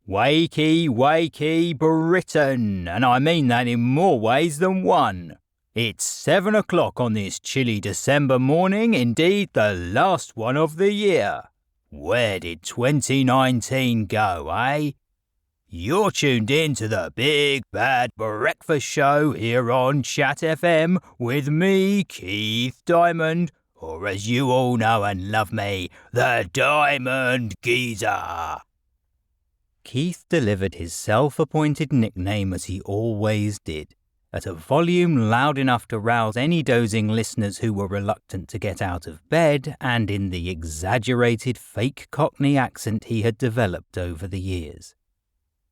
Wakey, wakey, Britain, and I mean that in more ways than one. It's 7 o'clock on this chilly December morning, indeed the last one of the year. Where did 2019 go, eh? You're tuned in to the Big Bad Breakfast Show here on ChatFM with me, Keith Diamond, or as you all know and love me, the Diamond Geezer. Keith delivered his self-appointed nickname as he always did, at a volume loud enough to rouse any dozing listeners who were reluctant to get out of bed, and in the exaggerated fake Cockney accent he had developed over the years.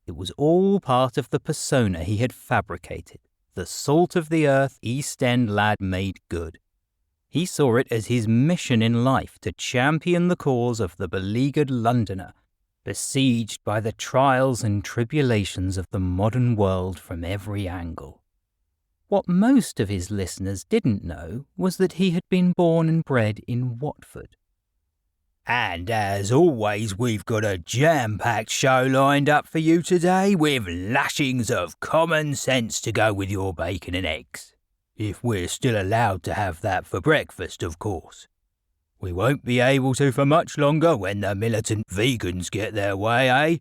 It was all part of the persona he had fabricated, the salt-of-the-earth East End lad made good. He saw it as his mission in life to champion the cause of the beleaguered Londoner, besieged by the trials and tribulations of the modern world from every angle. What most of his listeners didn't know was that he had been born and bred in Watford. And as always, we've got a jam-packed show lined up for you today with lashings of common sense to go with your bacon and eggs. If we're still allowed to have that for breakfast, of course. We won't be able to for much longer when the militant vegans get their way, eh?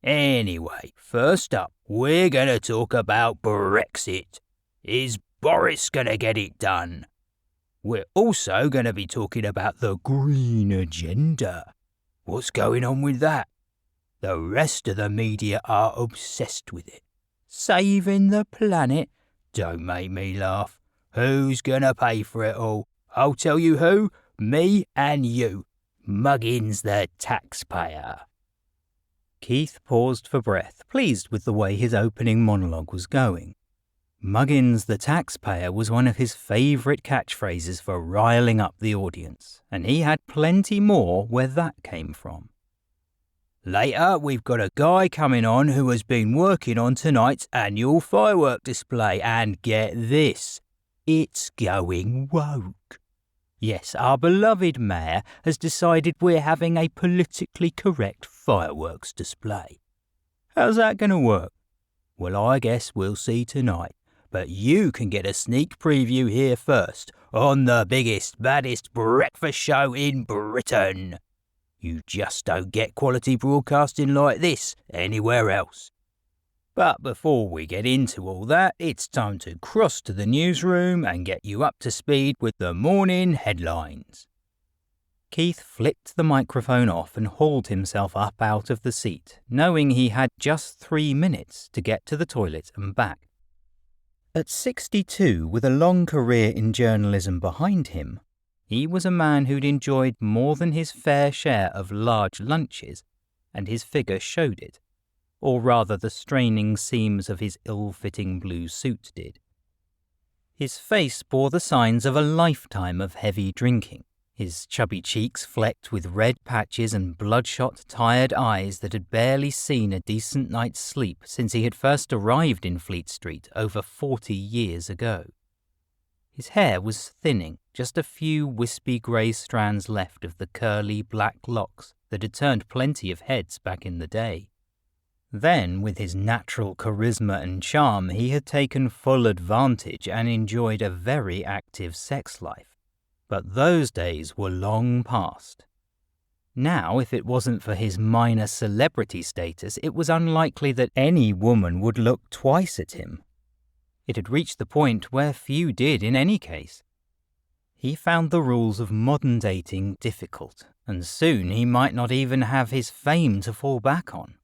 Anyway, first up, we're going to talk about Brexit. Is Boris going to get it done? We're also going to be talking about the green agenda. What's going on with that? The rest of the media are obsessed with it. Saving the planet? Don't make me laugh. Who's going to pay for it all? I'll tell you who. Me and you. Muggins the taxpayer. Keith paused for breath, pleased with the way his opening monologue was going. Muggins the taxpayer was one of his favourite catchphrases for riling up the audience, and he had plenty more where that came from. Later, we've got a guy coming on who has been working on tonight's annual firework display, and get this, it's going woke. Yes, our beloved mayor has decided we're having a politically correct fireworks display. How's that going to work? Well, I guess we'll see tonight. But you can get a sneak preview here first on the biggest, baddest breakfast show in Britain. You just don't get quality broadcasting like this anywhere else. But before we get into all that, it's time to cross to the newsroom and get you up to speed with the morning headlines. Keith flicked the microphone off and hauled himself up out of the seat, knowing he had just 3 minutes to get to the toilet and back. At 62, with a long career in journalism behind him, he was a man who'd enjoyed more than his fair share of large lunches, and his figure showed it. Or rather the straining seams of his ill-fitting blue suit did. His face bore the signs of a lifetime of heavy drinking, his chubby cheeks flecked with red patches and bloodshot, tired eyes that had barely seen a decent night's sleep since he had first arrived in Fleet Street over 40 years ago. His hair was thinning, just a few wispy grey strands left of the curly black locks that had turned plenty of heads back in the day. Then, with his natural charisma and charm, he had taken full advantage and enjoyed a very active sex life. But those days were long past. Now, if it wasn't for his minor celebrity status, it was unlikely that any woman would look twice at him. It had reached the point where few did in any case. He found the rules of modern dating difficult, and soon he might not even have his fame to fall back on.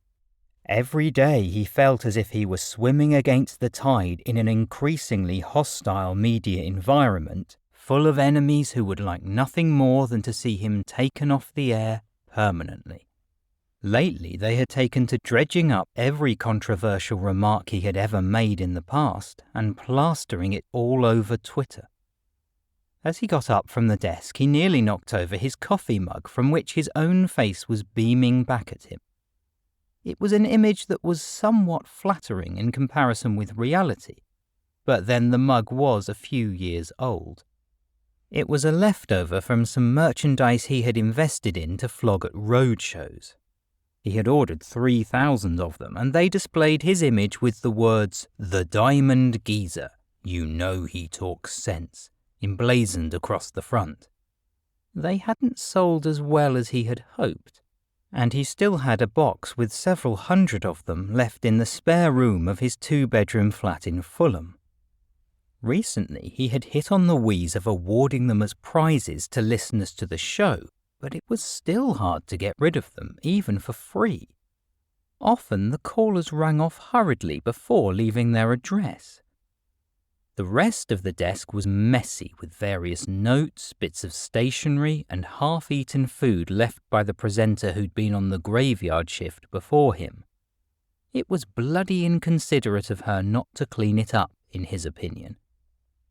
Every day he felt as if he was swimming against the tide in an increasingly hostile media environment, full of enemies who would like nothing more than to see him taken off the air permanently. Lately they had taken to dredging up every controversial remark he had ever made in the past and plastering it all over Twitter. As he got up from the desk, he nearly knocked over his coffee mug from which his own face was beaming back at him. It was an image that was somewhat flattering in comparison with reality, but then the mug was a few years old. It was a leftover from some merchandise he had invested in to flog at road shows. He had ordered 3,000 of them, and they displayed his image with the words, "The Diamond Geezer, you know he talks sense," emblazoned across the front. They hadn't sold as well as he had hoped, and he still had a box with several hundred of them left in the spare room of his 2-bedroom flat in Fulham. Recently, he had hit on the wheeze of awarding them as prizes to listeners to the show, but it was still hard to get rid of them, even for free. Often the callers rang off hurriedly before leaving their address. The rest of the desk was messy with various notes, bits of stationery, and half-eaten food left by the presenter who'd been on the graveyard shift before him. It was bloody inconsiderate of her not to clean it up, in his opinion.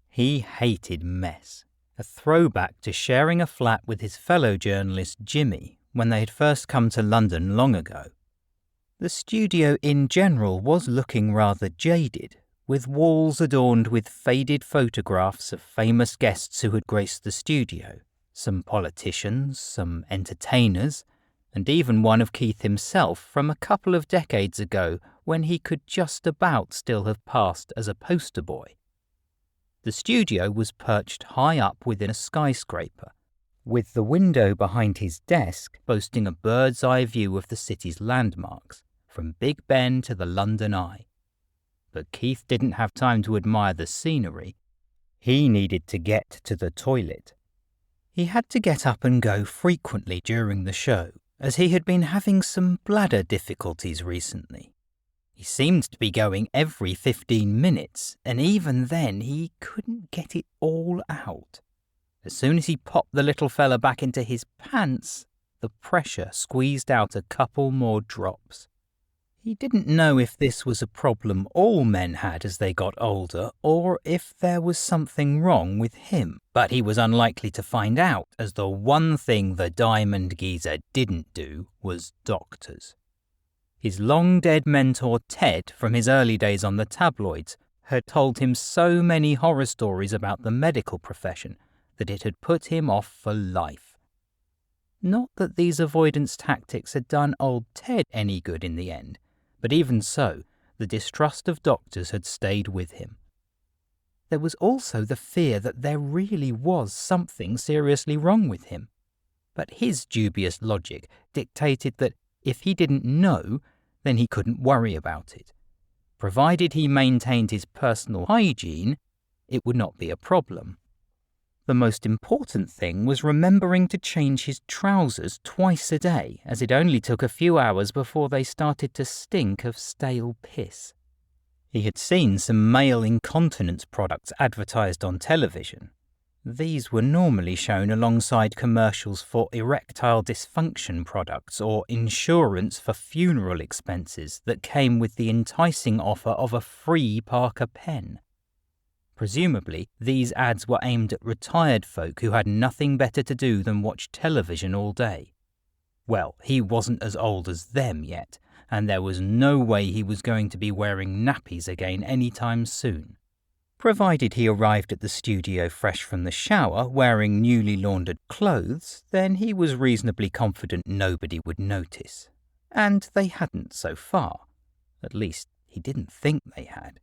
He hated mess, a throwback to sharing a flat with his fellow journalist Jimmy when they had first come to London long ago. The studio in general was looking rather jaded, with walls adorned with faded photographs of famous guests who had graced the studio, some politicians, some entertainers, and even one of Keith himself from a couple of decades ago when he could just about still have passed as a poster boy. The studio was perched high up within a skyscraper, with the window behind his desk boasting a bird's eye view of the city's landmarks, from Big Ben to the London Eye. But Keith didn't have time to admire the scenery. He needed to get to the toilet. He had to get up and go frequently during the show, as he had been having some bladder difficulties recently. He seemed to be going every 15 minutes, and even then he couldn't get it all out. As soon as he popped the little fella back into his pants, the pressure squeezed out a couple more drops. He didn't know if this was a problem all men had as they got older, or if there was something wrong with him, but he was unlikely to find out, as the one thing the Diamond Geezer didn't do was doctors. His long-dead mentor Ted, from his early days on the tabloids, had told him so many horror stories about the medical profession that it had put him off for life. Not that these avoidance tactics had done old Ted any good in the end, but even so, the distrust of doctors had stayed with him. There was also the fear that there really was something seriously wrong with him. But his dubious logic dictated that if he didn't know, then he couldn't worry about it. Provided he maintained his personal hygiene, it would not be a problem. The most important thing was remembering to change his trousers twice a day, as it only took a few hours before they started to stink of stale piss. He had seen some male incontinence products advertised on television. These were normally shown alongside commercials for erectile dysfunction products or insurance for funeral expenses that came with the enticing offer of a free Parker pen. Presumably, these ads were aimed at retired folk who had nothing better to do than watch television all day. Well, he wasn't as old as them yet, and there was no way he was going to be wearing nappies again anytime soon. Provided he arrived at the studio fresh from the shower, wearing newly laundered clothes, then he was reasonably confident nobody would notice. And they hadn't so far. At least, he didn't think they had.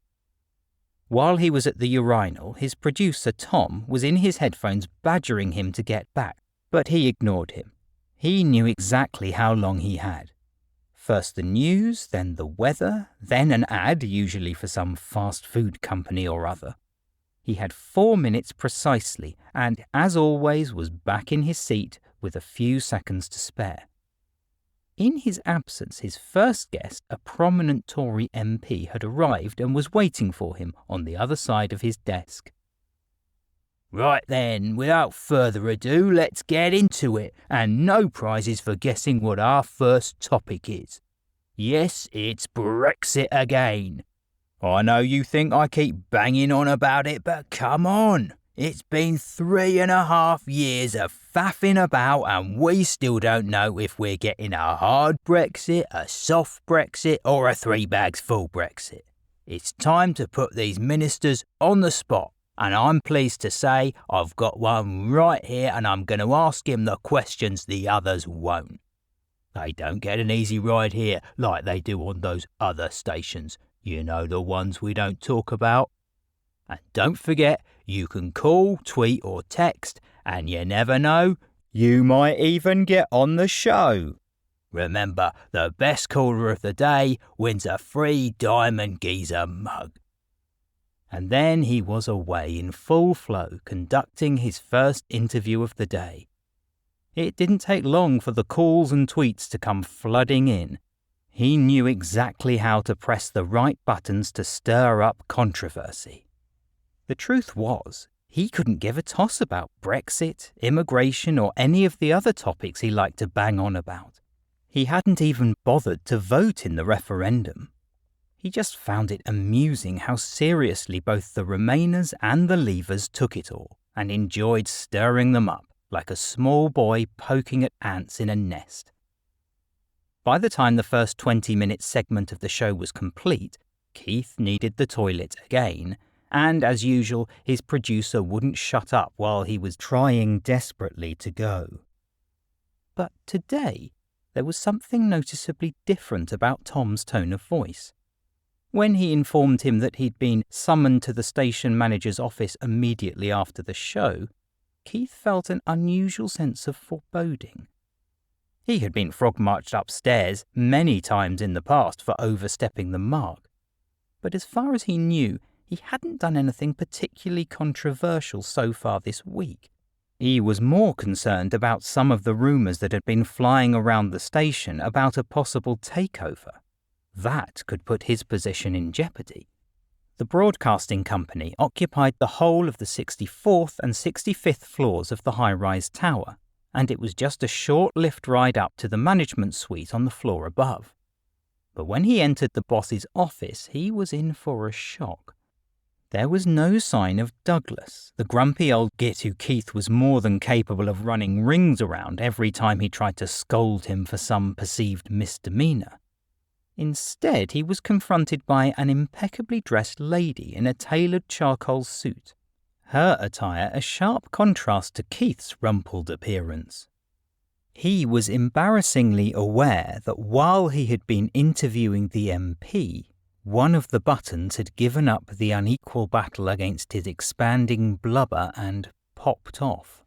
While he was at the urinal, his producer, Tom, was in his headphones badgering him to get back, but he ignored him. He knew exactly how long he had. First the news, then the weather, then an ad, usually for some fast food company or other. He had 4 minutes precisely, and as always was back in his seat with a few seconds to spare. In his absence, his first guest, a prominent Tory MP, had arrived and was waiting for him on the other side of his desk. "Right then, without further ado, let's get into it, and no prizes for guessing what our first topic is. Yes, it's Brexit again. I know you think I keep banging on about it, but come on. It's been 3.5 years of faffing about and we still don't know if we're getting a hard Brexit, a soft Brexit or a 3 bags full Brexit. It's time to put these ministers on the spot. And I'm pleased to say I've got one right here and I'm going to ask him the questions the others won't. They don't get an easy ride here like they do on those other stations. You know, the ones we don't talk about. And don't forget, you can call, tweet or text, and you never know, you might even get on the show. Remember, the best caller of the day wins a free Diamond Geezer mug. And then he was away in full flow, conducting his first interview of the day. It didn't take long for the calls and tweets to come flooding in. He knew exactly how to press the right buttons to stir up controversy. The truth was, he couldn't give a toss about Brexit, immigration, or any of the other topics he liked to bang on about. He hadn't even bothered to vote in the referendum. He just found it amusing how seriously both the Remainers and the Leavers took it all, and enjoyed stirring them up like a small boy poking at ants in a nest. By the time the first 20-minute segment of the show was complete, Keith needed the toilet again, and as usual, his producer wouldn't shut up while he was trying desperately to go. But today, there was something noticeably different about Tom's tone of voice. When he informed him that he'd been summoned to the station manager's office immediately after the show, Keith felt an unusual sense of foreboding. He had been frog-marched upstairs many times in the past for overstepping the mark, but as far as he knew, he hadn't done anything particularly controversial so far this week. He was more concerned about some of the rumours that had been flying around the station about a possible takeover. That could put his position in jeopardy. The broadcasting company occupied the whole of the 64th and 65th floors of the high-rise tower, and it was just a short lift ride up to the management suite on the floor above. But when he entered the boss's office, he was in for a shock. There was no sign of Douglas, the grumpy old git who Keith was more than capable of running rings around every time he tried to scold him for some perceived misdemeanour. Instead, he was confronted by an impeccably dressed lady in a tailored charcoal suit, her attire a sharp contrast to Keith's rumpled appearance. He was embarrassingly aware that while he had been interviewing the MP, one of the buttons had given up the unequal battle against his expanding blubber and popped off.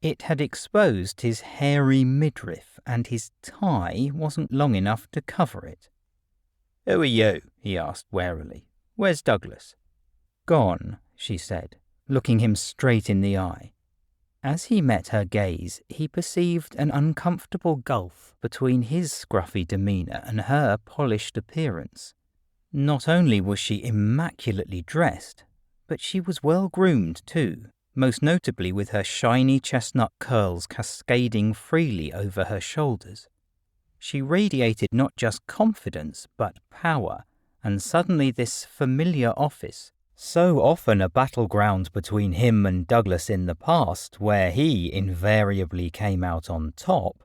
It had exposed his hairy midriff, and his tie wasn't long enough to cover it. "Who are you?" he asked warily. "Where's Douglas?" "Gone," she said, looking him straight in the eye. As he met her gaze, he perceived an uncomfortable gulf between his scruffy demeanour and her polished appearance. Not only was she immaculately dressed, but she was well groomed too, most notably with her shiny chestnut curls cascading freely over her shoulders. She radiated not just confidence, but power, and suddenly this familiar office, so often a battleground between him and Douglas in the past, where he invariably came out on top,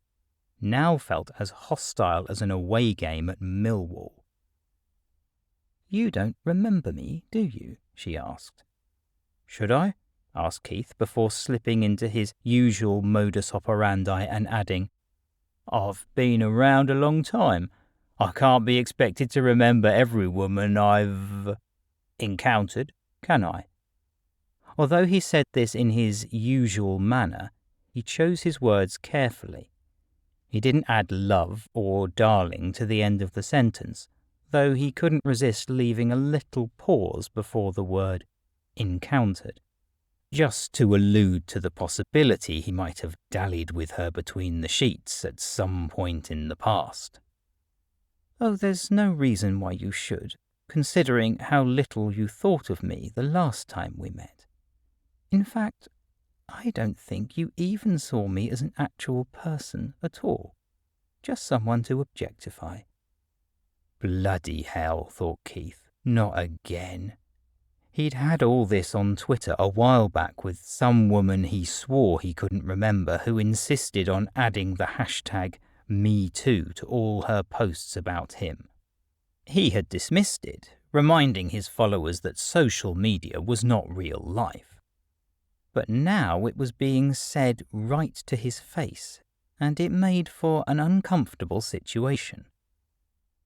now felt as hostile as an away game at Millwall. "You don't remember me, do you?" she asked. "Should I?" asked Keith before slipping into his usual modus operandi and adding, "I've been around a long time. I can't be expected to remember every woman I've encountered, can I?" Although he said this in his usual manner, he chose his words carefully. He didn't add love or darling to the end of the sentence, though he couldn't resist leaving a little pause before the word encountered, just to allude to the possibility he might have dallied with her between the sheets at some point in the past. "Oh, there's no reason why you should, considering how little you thought of me the last time we met. In fact, I don't think you even saw me as an actual person at all, just someone to objectify." Bloody hell, thought Keith, not again. He'd had all this on Twitter a while back with some woman he swore he couldn't remember who insisted on adding the hashtag #MeToo to all her posts about him. He had dismissed it, reminding his followers that social media was not real life. But now it was being said right to his face, and it made for an uncomfortable situation.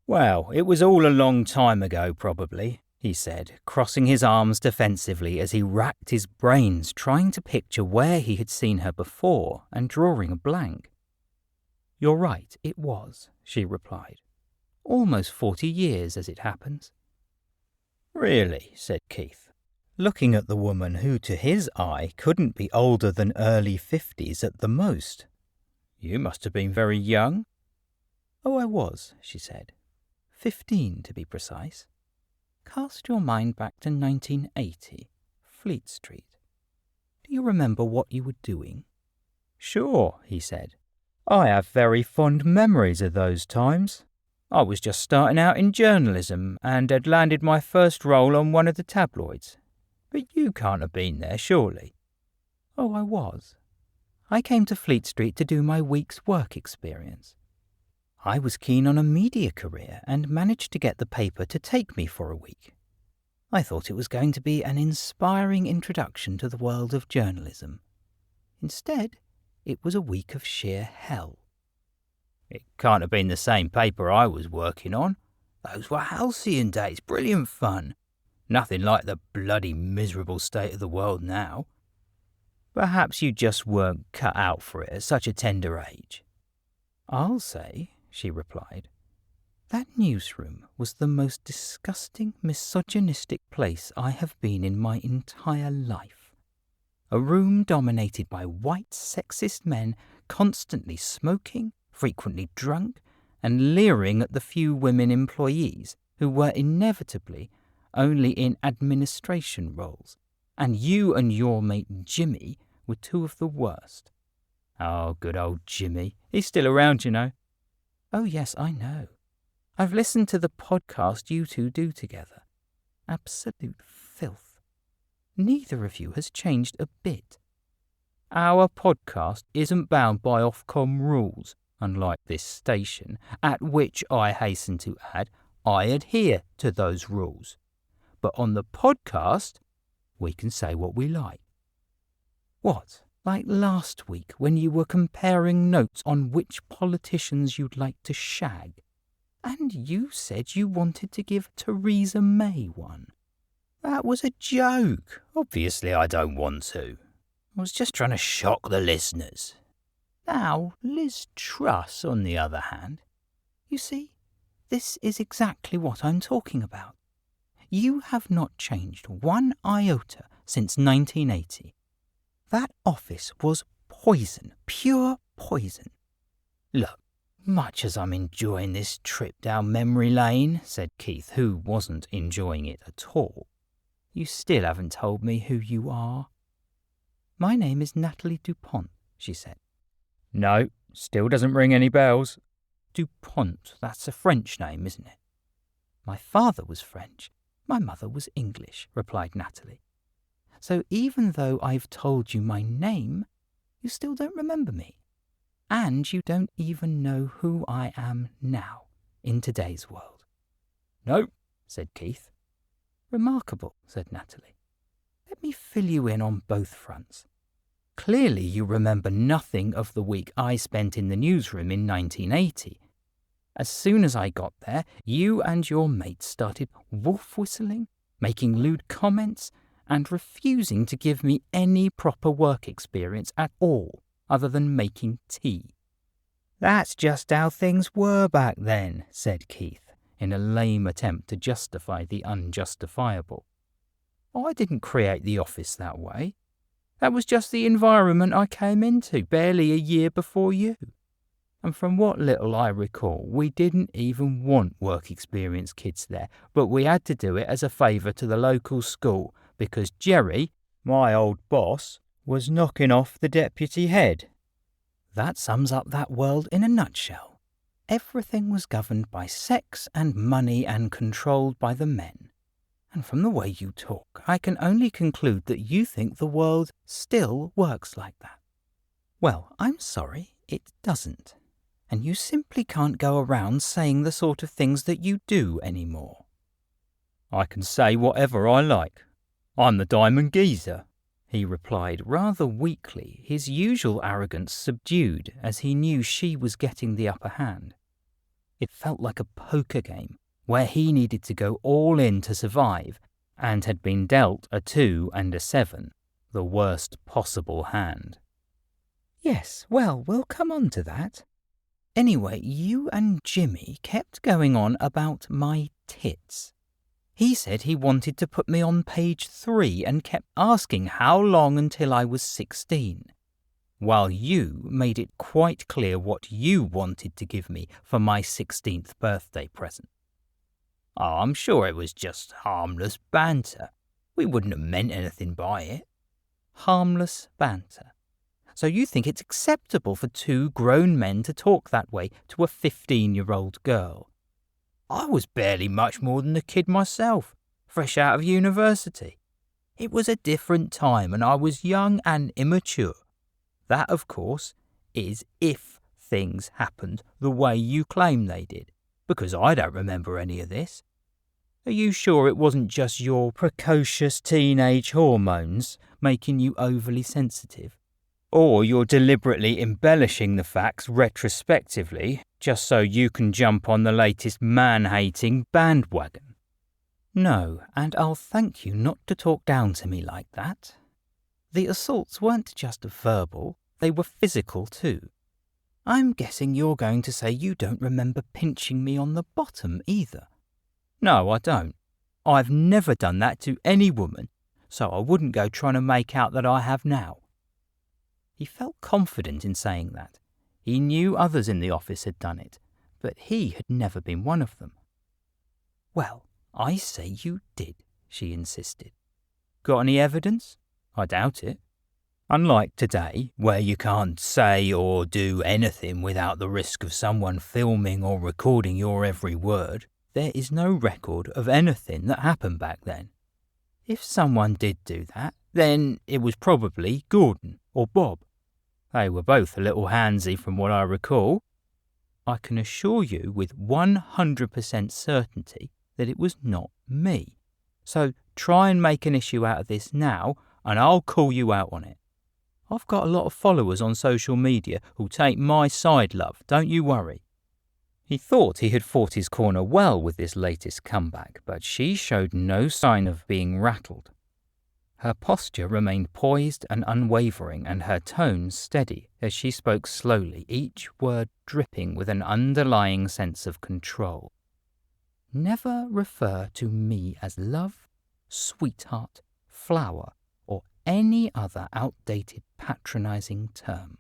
"Well, it was all a long time ago, probably," he said, crossing his arms defensively as he racked his brains trying to picture where he had seen her before and drawing a blank. "You're right, it was," she replied. "Almost 40 years, as it happens." "Really?" said Keith, looking at the woman who, to his eye, couldn't be older than early 50s at the most. "You must have been very young." "Oh, I was," she said. 15 to be precise. Cast your mind back to 1980, Fleet Street. Do you remember what you were doing?" "Sure," he said. "I have very fond memories of those times. I was just starting out in journalism and had landed my first role on one of the tabloids. But you can't have been there, surely." "Oh, I was. I came to Fleet Street to do my week's work experience. I was keen on a media career and managed to get the paper to take me for a week. I thought it was going to be an inspiring introduction to the world of journalism. Instead, it was a week of sheer hell." "It can't have been the same paper I was working on. Those were halcyon days, brilliant fun. Nothing like the bloody miserable state of the world now." "Perhaps you just weren't cut out for it at such a tender age." "I'll say," she replied, "that newsroom was the most disgusting, misogynistic place I have been in my entire life. A room dominated by white, sexist men constantly smoking, frequently drunk, and leering at the few women employees who were inevitably only in administration roles, and you and your mate Jimmy were two of the worst." "Oh, good old Jimmy. He's still around, you know." "Oh, yes, I know. I've listened to the podcast you two do together. Absolute filth. Neither of you has changed a bit." "Our podcast isn't bound by Ofcom rules, unlike this station, at which, I hasten to add, I adhere to those rules. But on the podcast, we can say what we like." "What? Like last week when you were comparing notes on which politicians you'd like to shag? And you said you wanted to give Theresa May one." "That was a joke. Obviously I don't want to. I was just trying to shock the listeners. Now, Liz Truss, on the other hand, you see, this is exactly what I'm talking about. You have not changed one iota since 1980. That office was poison, pure poison." "Look, much as I'm enjoying this trip down memory lane," said Keith, who wasn't enjoying it at all, "you still haven't told me who you are." "My name is Natalie Dupont," she said. "No, still doesn't ring any bells." "Dupont, that's a French name, isn't it?" "My father was French. My mother was English," replied Natalie. "So even though I've told you my name, you still don't remember me. And you don't even know who I am now, in today's world." "No," said Keith. "Remarkable," said Natalie. "Let me fill you in on both fronts. Clearly you remember nothing of the week I spent in the newsroom in 1980. As soon as I got there, you and your mates started wolf whistling, making lewd comments, and refusing to give me any proper work experience at all, other than making tea." "That's just how things were back then," said Keith, in a lame attempt to justify the unjustifiable. "I didn't create the office that way. That was just the environment I came into barely a year before you. And from what little I recall, we didn't even want work experience kids there, but we had to do it as a favour to the local school because Jerry, my old boss, was knocking off the deputy head." That sums up that world in a nutshell. Everything was governed by sex and money and controlled by the men. And from the way you talk, I can only conclude that you think the world still works like that. Well, I'm sorry, it doesn't. And you simply can't go around saying the sort of things that you do anymore." "I can say whatever I like. I'm the Diamond Geezer," he replied rather weakly, his usual arrogance subdued as he knew she was getting the upper hand. It felt like a poker game where he needed to go all in to survive and had been dealt a 2 and a 7, the worst possible hand. Yes, well, we'll come on to that. Anyway, you and Jimmy kept going on about my tits. He said he wanted to put me on page 3 and kept asking how long until I was 16, while you made it quite clear what you wanted to give me for my 16th birthday present. Oh, I'm sure it was just harmless banter. We wouldn't have meant anything by it. Harmless banter. So you think it's acceptable for 2 grown men to talk that way to a 15-year-old girl? I was barely much more than a kid myself, fresh out of university. It was a different time and I was young and immature. That, of course, is if things happened the way you claim they did, because I don't remember any of this. Are you sure it wasn't just your precocious teenage hormones making you overly sensitive? Or you're deliberately embellishing the facts retrospectively just so you can jump on the latest man-hating bandwagon? No, and I'll thank you not to talk down to me like that. The assaults weren't just verbal, they were physical too. I'm guessing you're going to say you don't remember pinching me on the bottom either. No, I don't. I've never done that to any woman, so I wouldn't go trying to make out that I have now. He felt confident in saying that. He knew others in the office had done it, but he had never been one of them. Well, I say you did, she insisted. Got any evidence? I doubt it. Unlike today, where you can't say or do anything without the risk of someone filming or recording your every word, there is no record of anything that happened back then. If someone did do that, then it was probably Gordon or Bob. They were both a little handsy from what I recall. I can assure you with 100% certainty that it was not me. So try and make an issue out of this now, and I'll call you out on it. I've got a lot of followers on social media who'll take my side, love, don't you worry. He thought he had fought his corner well with this latest comeback, but she showed no sign of being rattled. Her posture remained poised and unwavering, and her tone steady as she spoke slowly, each word dripping with an underlying sense of control. Never refer to me as love, sweetheart, flower, or any other outdated patronizing term.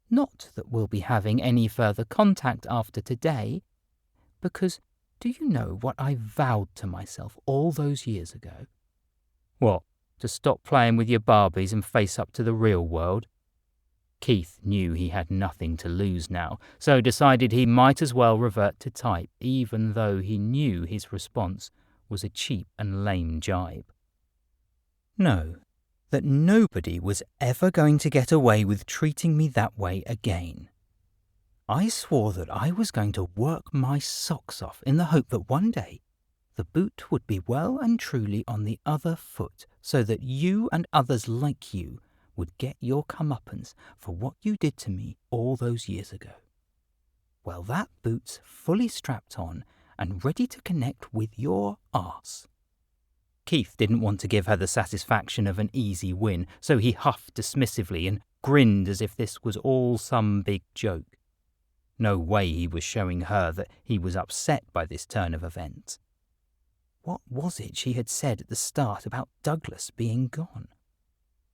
Not that we'll be having any further contact after today, because do you know what I vowed to myself all those years ago? What? To stop playing with your Barbies and face up to the real world? Keith knew he had nothing to lose now, so decided he might as well revert to type, even though he knew his response was a cheap and lame jibe. No, that nobody was ever going to get away with treating me that way again. I swore that I was going to work my socks off in the hope that one day the boot would be well and truly on the other foot, so that you and others like you would get your comeuppance for what you did to me all those years ago. Well, that boot's fully strapped on and ready to connect with your arse. Keith didn't want to give her the satisfaction of an easy win, so he huffed dismissively and grinned as if this was all some big joke. No way he was showing her that he was upset by this turn of events. What was it she had said at the start about Douglas being gone?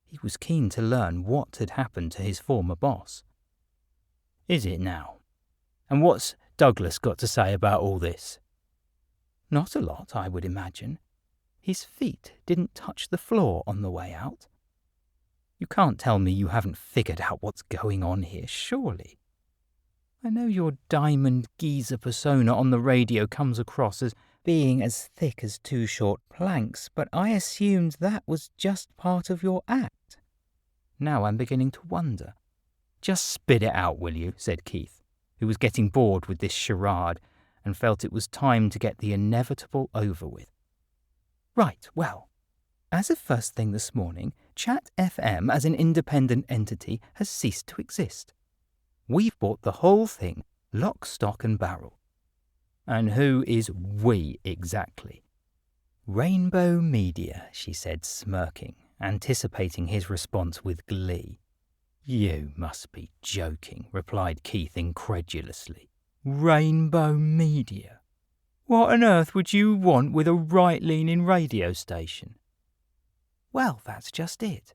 He was keen to learn what had happened to his former boss. Is it now? And what's Douglas got to say about all this? Not a lot, I would imagine. His feet didn't touch the floor on the way out. You can't tell me you haven't figured out what's going on here, surely. I know your diamond geezer persona on the radio comes across as being as thick as 2 short planks, but I assumed that was just part of your act. Now I'm beginning to wonder. Just spit it out, will you, said Keith, who was getting bored with this charade and felt it was time to get the inevitable over with. Right, well, as of first thing this morning, ChatFM as an independent entity has ceased to exist. We've bought the whole thing, lock, stock and barrel. And who is we exactly? Rainbow Media, she said, smirking, anticipating his response with glee. You must be joking, replied Keith incredulously. Rainbow Media? What on earth would you want with a right-leaning radio station? Well, that's just it.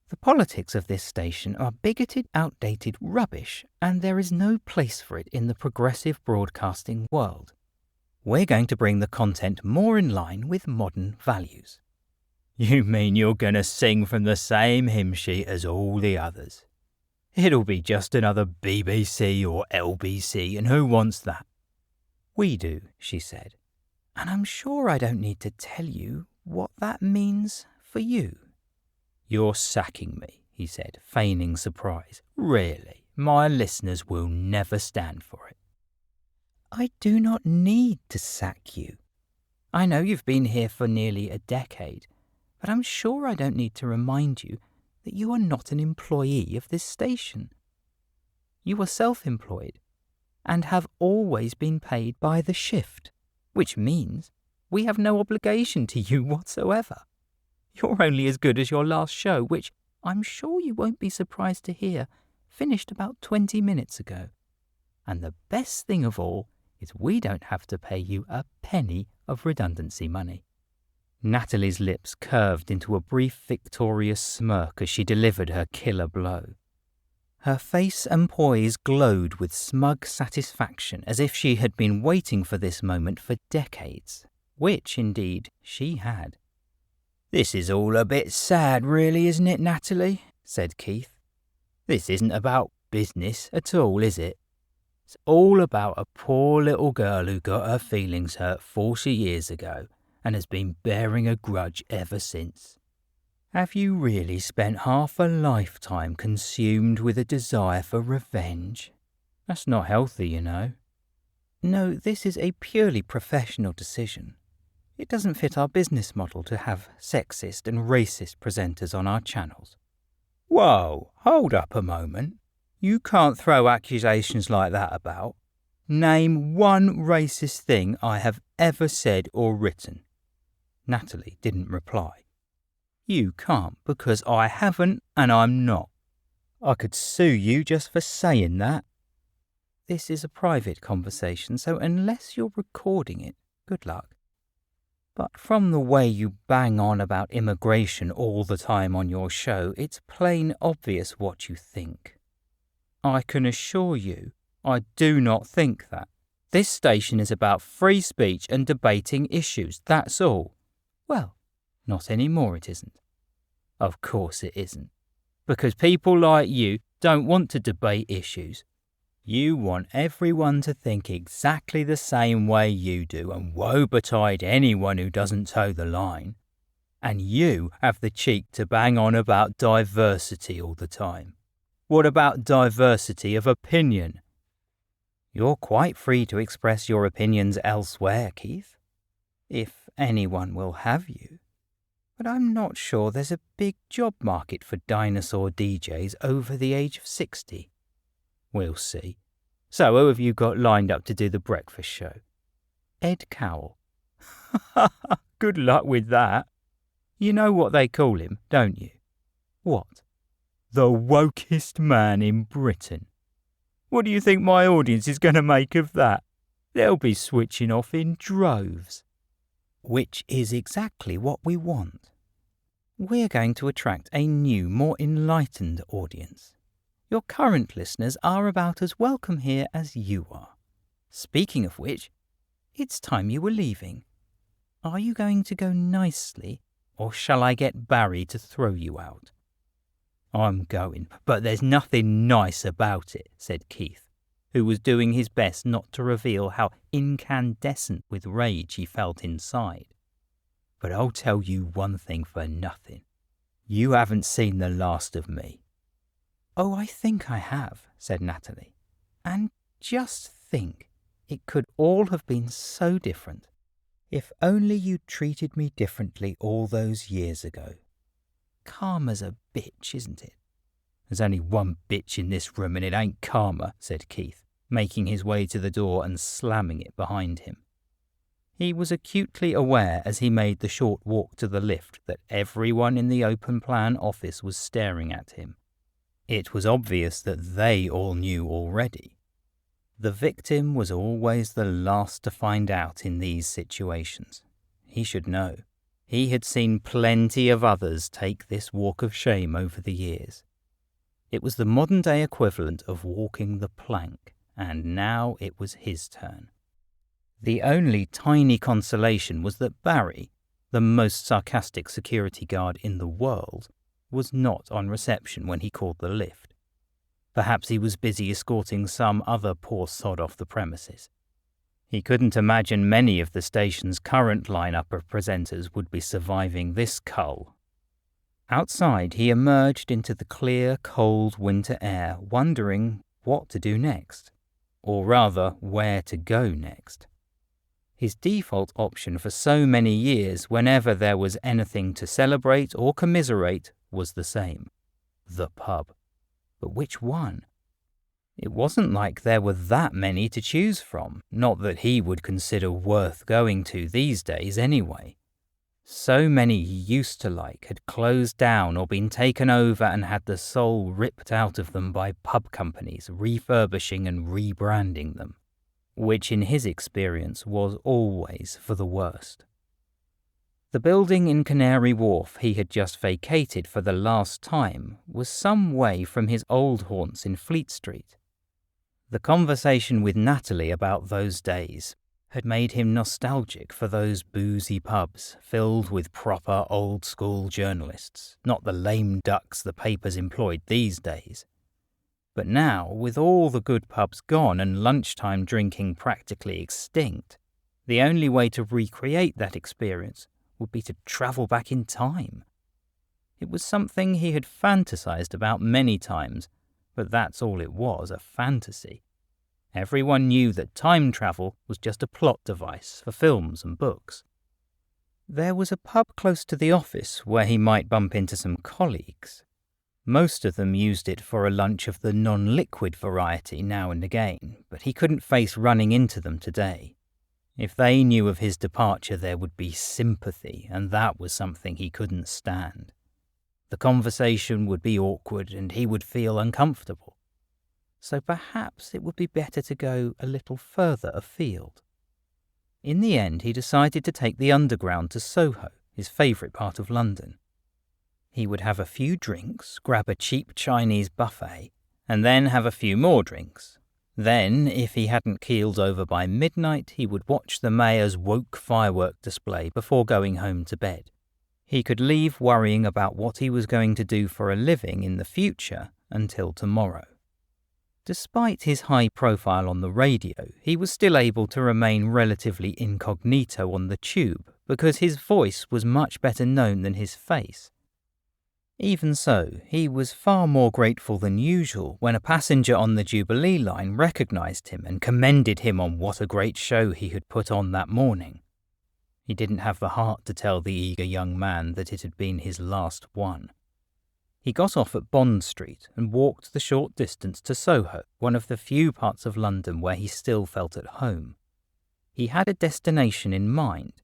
The politics of this station are bigoted, outdated rubbish, and there is no place for it in the progressive broadcasting world. We're going to bring the content more in line with modern values. You mean you're going to sing from the same hymn sheet as all the others? It'll be just another BBC or LBC, and who wants that? We do, she said, and I'm sure I don't need to tell you what that means for you. You're sacking me, he said, feigning surprise. Really, my listeners will never stand for it. I do not need to sack you. I know you've been here for nearly a decade, but I'm sure I don't need to remind you that you are not an employee of this station. You are self-employed and have always been paid by the shift, which means we have no obligation to you whatsoever. You're only as good as your last show, which I'm sure you won't be surprised to hear finished about 20 minutes ago. And the best thing of all is we don't have to pay you a penny of redundancy money. Natalie's lips curved into a brief victorious smirk as she delivered her killer blow. Her face and poise glowed with smug satisfaction as if she had been waiting for this moment for decades, which, indeed, she had. This is all a bit sad, really, isn't it, Natalie? Said Keith. This isn't about business at all, is it? It's all about a poor little girl who got her feelings hurt 40 years ago and has been bearing a grudge ever since. Have you really spent half a lifetime consumed with a desire for revenge? That's not healthy, you know. No, this is a purely professional decision. It doesn't fit our business model to have sexist and racist presenters on our channels. Whoa, hold up a moment. You can't throw accusations like that about. Name one racist thing I have ever said or written. Natalie didn't reply. You can't because I haven't and I'm not. I could sue you just for saying that. This is a private conversation, so unless you're recording it, good luck. But from the way you bang on about immigration all the time on your show, it's plain obvious what you think. I can assure you, I do not think that. This station is about free speech and debating issues, that's all. Well, not anymore it isn't. Of course it isn't. Because people like you don't want to debate issues. You want everyone to think exactly the same way you do, and woe betide anyone who doesn't toe the line. And you have the cheek to bang on about diversity all the time. What about diversity of opinion? You're quite free to express your opinions elsewhere, Keith, if anyone will have you. But I'm not sure there's a big job market for dinosaur DJs over the age of 60. We'll see. So who have you got lined up to do the breakfast show? Ed Cowell. Good luck with that. You know what they call him, don't you? What? The wokest man in Britain. What do you think my audience is going to make of that? They'll be switching off in droves. Which is exactly what we want. We're going to attract a new, more enlightened audience. Your current listeners are about as welcome here as you are. Speaking of which, it's time you were leaving. Are you going to go nicely, or shall I get Barry to throw you out? I'm going, but there's nothing nice about it, said Keith, who was doing his best not to reveal how incandescent with rage he felt inside. But I'll tell you one thing for nothing. You haven't seen the last of me. Oh, I think I have, said Natalie. And just think, it could all have been so different. If only you'd treated me differently all those years ago. Karma's a bitch, isn't it?" "There's only one bitch in this room and it ain't Karma," said Keith, making his way to the door and slamming it behind him. He was acutely aware as he made the short walk to the lift that everyone in the open plan office was staring at him. It was obvious that they all knew already. The victim was always the last to find out in these situations. He should know. He had seen plenty of others take this walk of shame over the years. It was the modern-day equivalent of walking the plank, and now it was his turn. The only tiny consolation was that Barry, the most sarcastic security guard in the world, was not on reception when he called the lift. Perhaps he was busy escorting some other poor sod off the premises. He couldn't imagine many of the station's current lineup of presenters would be surviving this cull. Outside, he emerged into the clear, cold winter air, wondering what to do next, or rather, where to go next. His default option for so many years, whenever there was anything to celebrate or commiserate, was the same: the pub. But which one? It wasn't like there were that many to choose from, not that he would consider worth going to these days anyway. So many he used to like had closed down or been taken over and had the soul ripped out of them by pub companies refurbishing and rebranding them, which in his experience was always for the worst. The building in Canary Wharf he had just vacated for the last time was some way from his old haunts in Fleet Street. The conversation with Natalie about those days had made him nostalgic for those boozy pubs filled with proper old-school journalists, not the lame ducks the papers employed these days. But now, with all the good pubs gone and lunchtime drinking practically extinct, the only way to recreate that experience would be to travel back in time. It was something he had fantasized about many times, but that's all it was, a fantasy. Everyone knew that time travel was just a plot device for films and books. There was a pub close to the office where he might bump into some colleagues. Most of them used it for a lunch of the non-liquid variety now and again, but he couldn't face running into them today. If they knew of his departure, there would be sympathy, and that was something he couldn't stand. The conversation would be awkward, and he would feel uncomfortable. So perhaps it would be better to go a little further afield. In the end, he decided to take the Underground to Soho, his favourite part of London. He would have a few drinks, grab a cheap Chinese buffet, and then have a few more drinks. Then, if he hadn't keeled over by midnight, he would watch the mayor's woke firework display before going home to bed. He could leave worrying about what he was going to do for a living in the future until tomorrow. Despite his high profile on the radio, he was still able to remain relatively incognito on the tube because his voice was much better known than his face. Even so, he was far more grateful than usual when a passenger on the Jubilee line recognised him and commended him on what a great show he had put on that morning. He didn't have the heart to tell the eager young man that it had been his last one. He got off at Bond Street and walked the short distance to Soho, one of the few parts of London where he still felt at home. He had a destination in mind,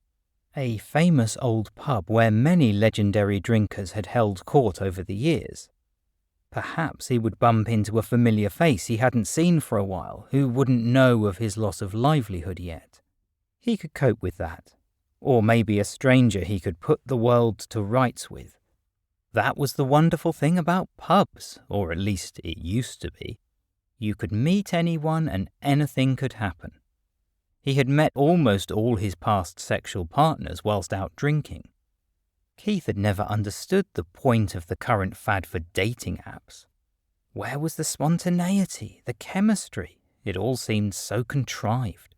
a famous old pub where many legendary drinkers had held court over the years. Perhaps he would bump into a familiar face he hadn't seen for a while, who wouldn't know of his loss of livelihood yet. He could cope with that. Or maybe a stranger he could put the world to rights with. That was the wonderful thing about pubs, or at least it used to be. You could meet anyone and anything could happen. He had met almost all his past sexual partners whilst out drinking. Keith had never understood the point of the current fad for dating apps. Where was the spontaneity, the chemistry? It all seemed so contrived.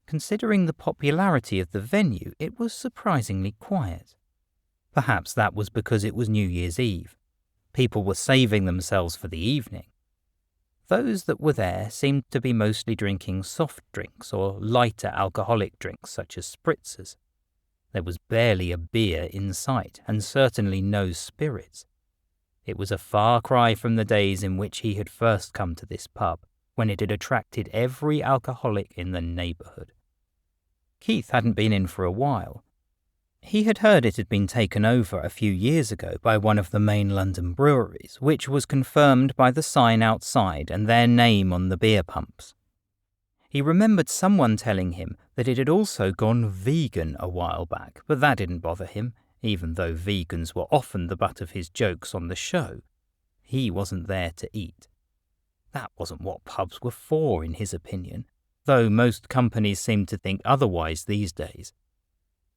Considering the popularity of the venue, it was surprisingly quiet. Perhaps that was because it was New Year's Eve. People were saving themselves for the evening. Those that were there seemed to be mostly drinking soft drinks or lighter alcoholic drinks such as spritzers. There was barely a beer in sight, and certainly no spirits. It was a far cry from the days in which he had first come to this pub, when it had attracted every alcoholic in the neighbourhood. Keith hadn't been in for a while. He had heard it had been taken over a few years ago by one of the main London breweries, which was confirmed by the sign outside and their name on the beer pumps. He remembered someone telling him that it had also gone vegan a while back, but that didn't bother him, even though vegans were often the butt of his jokes on the show. He wasn't there to eat. That wasn't what pubs were for, in his opinion, though most companies seem to think otherwise these days.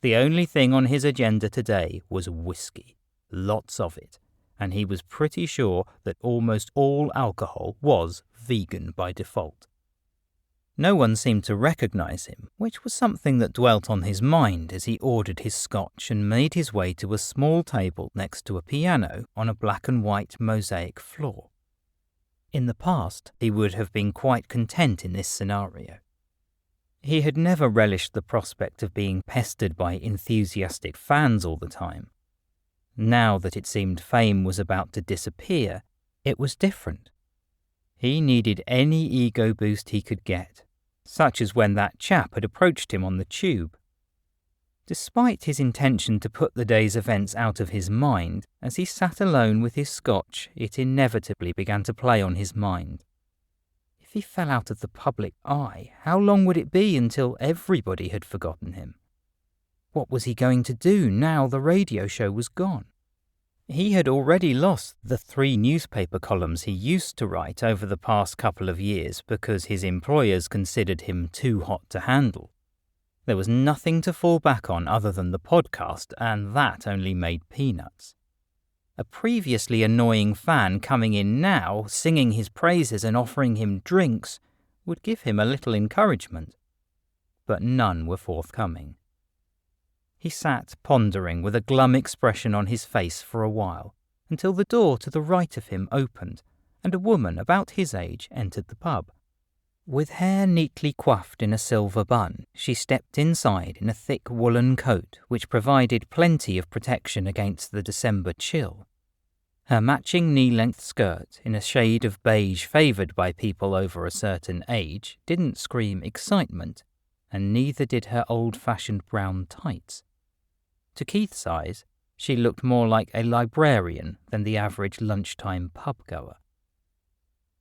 The only thing on his agenda today was whiskey, lots of it, and he was pretty sure that almost all alcohol was vegan by default. No one seemed to recognise him, which was something that dwelt on his mind as he ordered his scotch and made his way to a small table next to a piano on a black and white mosaic floor. In the past, he would have been quite content in this scenario. He had never relished the prospect of being pestered by enthusiastic fans all the time. Now that it seemed fame was about to disappear, it was different. He needed any ego boost he could get, such as when that chap had approached him on the tube. Despite his intention to put the day's events out of his mind, as he sat alone with his scotch, it inevitably began to play on his mind. If he fell out of the public eye, how long would it be until everybody had forgotten him? What was he going to do now the radio show was gone? He had already lost the 3 newspaper columns he used to write over the past couple of years because his employers considered him too hot to handle. There was nothing to fall back on other than the podcast, and that only made peanuts. A previously annoying fan coming in now, singing his praises and offering him drinks, would give him a little encouragement. But none were forthcoming. He sat pondering with a glum expression on his face for a while, until the door to the right of him opened, and a woman about his age entered the pub. With hair neatly coiffed in a silver bun, she stepped inside in a thick woolen coat which provided plenty of protection against the December chill. Her matching knee-length skirt, in a shade of beige favoured by people over a certain age, didn't scream excitement, and neither did her old-fashioned brown tights. To Keith's eyes, she looked more like a librarian than the average lunchtime pub-goer.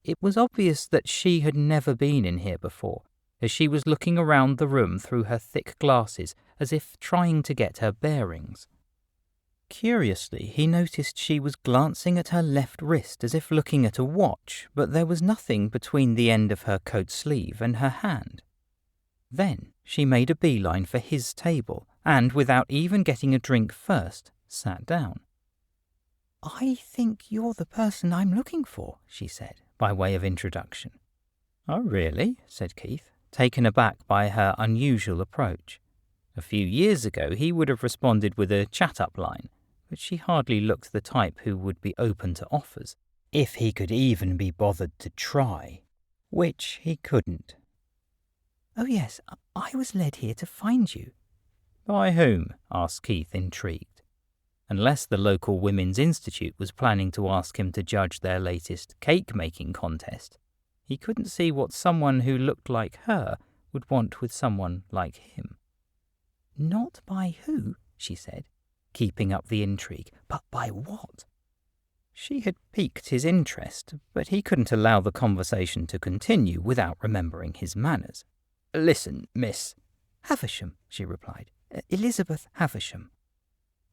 It was obvious that she had never been in here before, as she was looking around the room through her thick glasses as if trying to get her bearings. Curiously, he noticed she was glancing at her left wrist as if looking at a watch, but there was nothing between the end of her coat sleeve and her hand. Then she made a beeline for his table and, without even getting a drink first, sat down. "I think you're the person I'm looking for," she said, by way of introduction. "Oh, really?" said Keith, taken aback by her unusual approach. A few years ago he would have responded with a chat-up line, but she hardly looked the type who would be open to offers, if he could even be bothered to try, which he couldn't. "Oh yes, I was led here to find you." "By whom?" asked Keith, intrigued. Unless the local Women's Institute was planning to ask him to judge their latest cake-making contest, he couldn't see what someone who looked like her would want with someone like him. "Not by who," she said, keeping up the intrigue, "but by what?" She had piqued his interest, but he couldn't allow the conversation to continue without remembering his manners. "Listen, Miss—" "Havisham," she replied. "Elizabeth Havisham."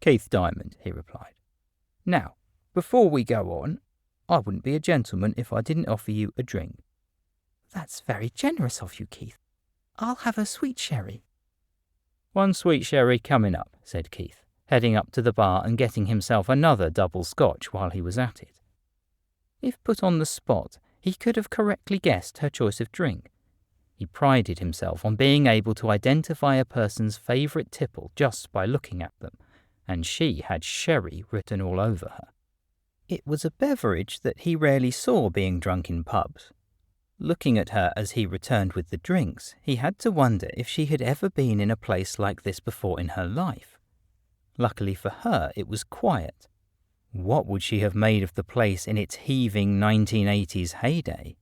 "Keith Diamond," he replied. "Now, before we go on, I wouldn't be a gentleman if I didn't offer you a drink." "That's very generous of you, Keith. I'll have a sweet sherry." "One sweet sherry coming up," said Keith, heading up to the bar and getting himself another double scotch while he was at it. If put on the spot, he could have correctly guessed her choice of drink. He prided himself on being able to identify a person's favourite tipple just by looking at them, and she had sherry written all over her. It was a beverage that he rarely saw being drunk in pubs. Looking at her as he returned with the drinks, he had to wonder if she had ever been in a place like this before in her life. Luckily for her, it was quiet. What would she have made of the place in its heaving 1980s heyday?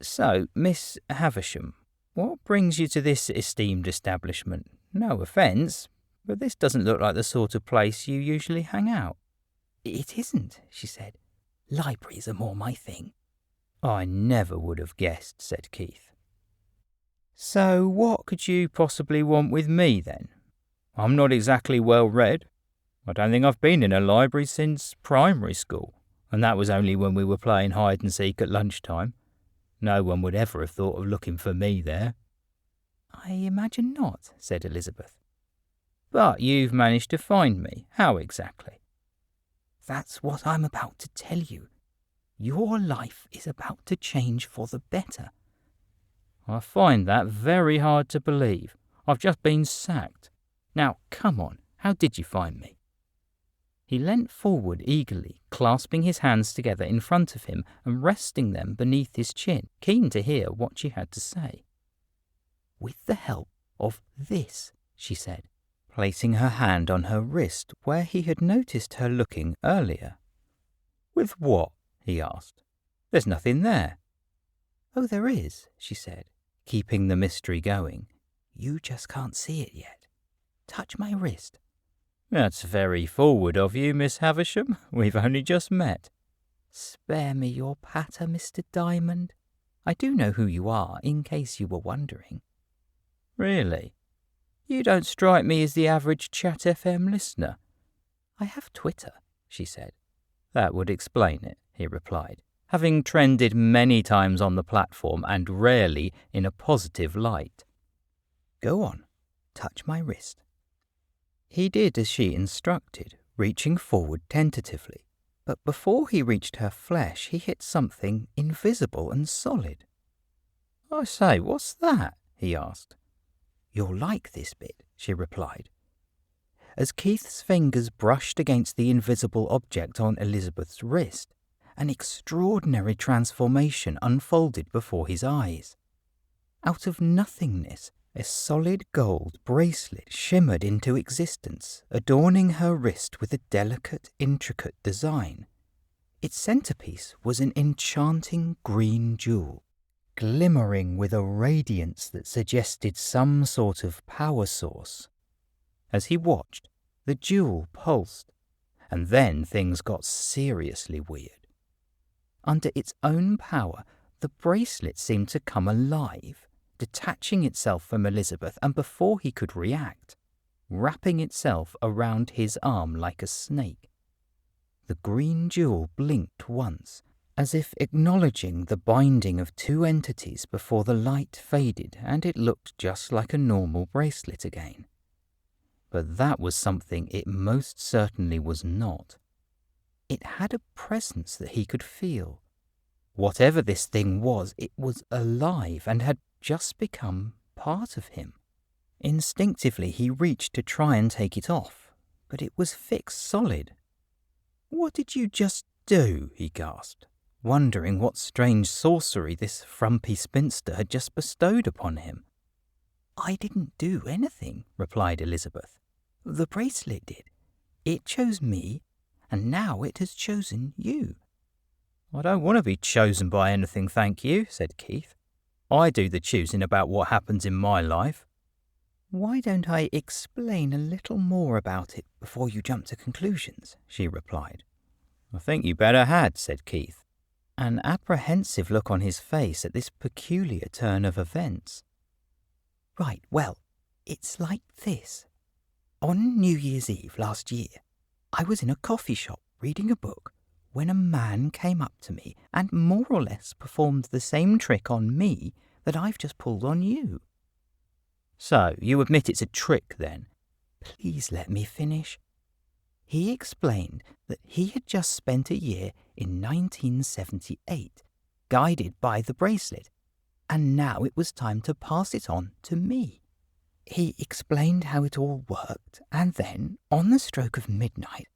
"So, Miss Havisham, what brings you to this esteemed establishment? No offence, but this doesn't look like the sort of place you usually hang out." "It isn't," she said. "Libraries are more my thing." "I never would have guessed," said Keith. "So what could you possibly want with me, then? I'm not exactly well read. I don't think I've been in a library since primary school, and that was only when we were playing hide and seek at lunchtime. No one would ever have thought of looking for me there." "I imagine not," said Elizabeth. "But you've managed to find me. How exactly?" "That's what I'm about to tell you. Your life is about to change for the better." "I find that very hard to believe. I've just been sacked. Now, come on, how did you find me?" He leant forward eagerly, clasping his hands together in front of him and resting them beneath his chin, keen to hear what she had to say. "With the help of this," she said, placing her hand on her wrist where he had noticed her looking earlier. "With what?" he asked. "There's nothing there." "Oh, there is," she said, keeping the mystery going. "You just can't see it yet. Touch my wrist." "That's very forward of you, Miss Havisham. We've only just met." "Spare me your patter, Mr. Diamond. I do know who you are, in case you were wondering." "Really? You don't strike me as the average ChatFM listener." "I have Twitter," she said. "That would explain it," he replied, having trended many times on the platform and rarely in a positive light. "Go on, touch my wrist." He did as she instructed, reaching forward tentatively, but before he reached her flesh, he hit something invisible and solid. "I say, what's that?" he asked. "You'll like this bit," she replied. As Keith's fingers brushed against the invisible object on Elizabeth's wrist, an extraordinary transformation unfolded before his eyes. Out of nothingness, a solid gold bracelet shimmered into existence, adorning her wrist with a delicate, intricate design. Its centerpiece was an enchanting green jewel, glimmering with a radiance that suggested some sort of power source. As he watched, the jewel pulsed, and then things got seriously weird. Under its own power, the bracelet seemed to come alive, detaching itself from Elizabeth, and before he could react, wrapping itself around his arm like a snake. The green jewel blinked once, as if acknowledging the binding of two entities before the light faded and it looked just like a normal bracelet again. But that was something it most certainly was not. It had a presence that he could feel. Whatever this thing was, it was alive and had just become part of him. Instinctively, he reached to try and take it off, but it was fixed solid. "What did you just do?" he gasped, wondering what strange sorcery this frumpy spinster had just bestowed upon him. "I didn't do anything," replied Elizabeth. "The bracelet did. It chose me, and now it has chosen you." "I don't want to be chosen by anything, thank you," said Keith. "I do the choosing about what happens in my life." "Why don't I explain a little more about it before you jump to conclusions?" she replied. "I think you better had," said Keith, an apprehensive look on his face at this peculiar turn of events. "Right, well, it's like this. On New Year's Eve last year, I was in a coffee shop reading a book when a man came up to me and more or less performed the same trick on me that I've just pulled on you." "So, you admit it's a trick, then?" "Please let me finish." He explained that he had just spent a year in 1978, guided by the bracelet, and now it was time to pass it on to me. He explained how it all worked, and then, on the stroke of midnight,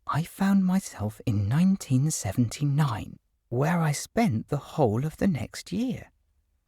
I found myself in 1979, where I spent the whole of the next year.